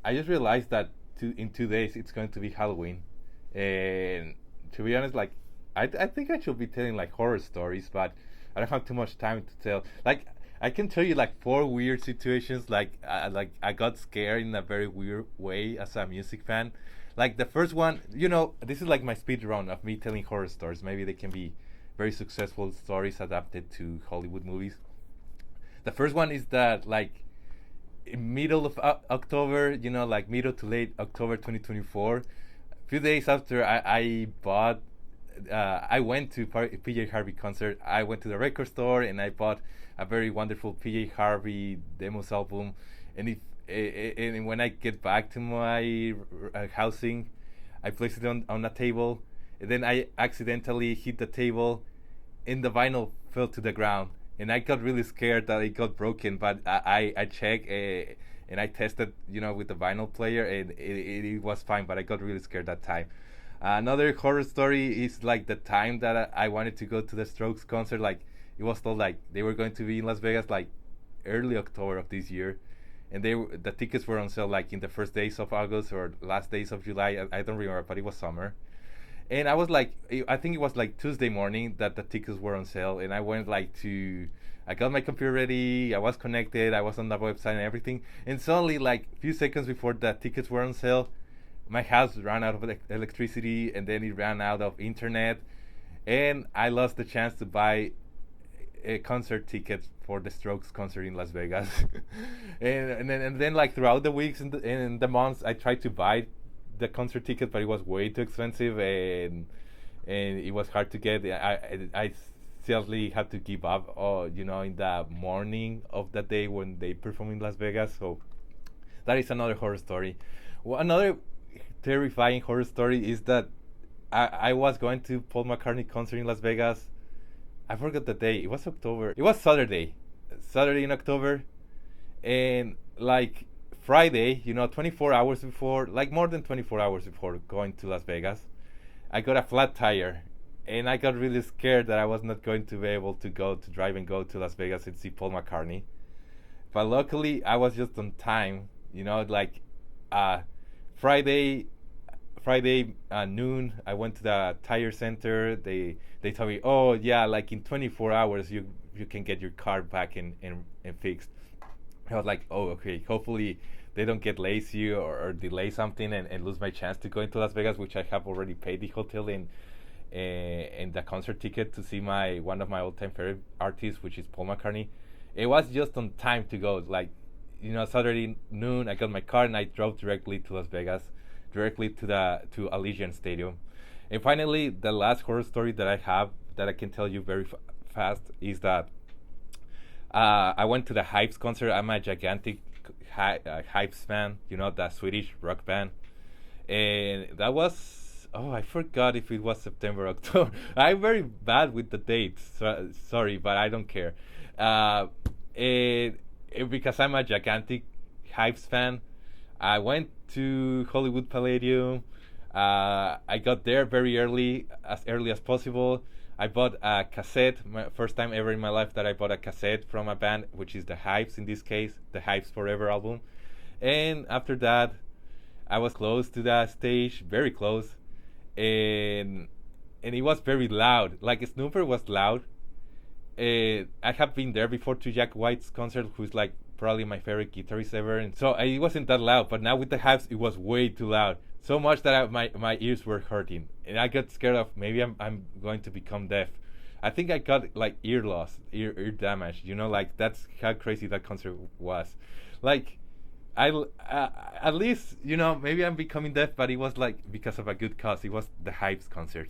I just realized that in 2 days it's going to be Halloween, and to be honest, like I think I should be telling like horror stories, but I don't have too much time to tell. Like I can tell you like four weird situations. Like I got scared in a very weird way as a music fan. Like the first one, this is like my speed run of me telling horror stories. Maybe they can be very successful stories adapted to Hollywood movies. The first one is that like in middle of October, like middle to late October 2024. A few days after I went to PJ Harvey concert. I went to the record store and I bought a very wonderful PJ Harvey demos album. And and when I get back to my housing, I placed it on a table. And then I accidentally hit the table and the vinyl fell to the ground, and I got really scared that it got broken. But I checked and I tested, with the vinyl player, and it was fine. But I got really scared that time. Another horror story is like the time that I wanted to go to the Strokes concert. Like it was told like they were going to be in Las Vegas like early October of this year, and the tickets were on sale like in the first days of August or last days of July. I don't remember, but it was summer. And I was like, I think it was like Tuesday morning that the tickets were on sale, and I went like I got my computer ready, I was connected, I was on the website and everything, and suddenly like a few seconds before the tickets were on sale, my house ran out of electricity, and then it ran out of internet, and I lost the chance to buy a concert ticket for the Strokes concert in Las Vegas. And then like throughout the weeks and the months, I tried to buy the concert ticket, but it was way too expensive, and it was hard to get. I seriously had to give up, in the morning of that day when they perform in Las Vegas. So that is another horror story. Well, another terrifying horror story is that I was going to Paul McCartney concert in Las Vegas. I forgot the day. It was October. It was Saturday. Saturday in October. And like Friday, 24 hours before, like more than 24 hours before going to Las Vegas, I got a flat tire. And I got really scared that I was not going to be able to drive and go to Las Vegas and see Paul McCartney. But luckily, I was just on time. Like uh, Friday, noon, I went to the tire center. They told me, oh yeah, like in 24 hours you can get your car back and fixed. I was like, oh okay, hopefully they don't get lazy or delay something and lose my chance to go into Las Vegas, which I have already paid the hotel and the concert ticket to see my one of my all-time favorite artists, which is Paul McCartney. It was just on time to go. Like, Saturday noon, I got my car and I drove directly to Las Vegas, directly to Allegiant Stadium. And finally, the last horror story that I have that I can tell you very fast is that I went to the Hypes concert. I'm a gigantic Hypes fan, the Swedish rock band, and that was, oh, I forgot if it was September, October. I'm very bad with the dates. Sorry, but I don't care. Uh, because I'm a gigantic Hypes fan, I went to Hollywood Palladium. I got there very early as possible. I bought a cassette, my first time ever in my life that I bought a cassette from a band, which is the Hypes in this case, the Hypes Forever album. And after that, I was close to the stage, very close, and it was very loud. Like Snooper was loud. I have been there before to Jack White's concert, who's like probably my favorite guitarist ever, and so it wasn't that loud. But now with the Hypes, it was way too loud, so much that my ears were hurting, and I got scared of maybe I'm going to become deaf. I think I got like ear loss, ear damage. Like that's how crazy that concert was. Like I at least maybe I'm becoming deaf, but it was like because of a good cause. It was the Hypes concert.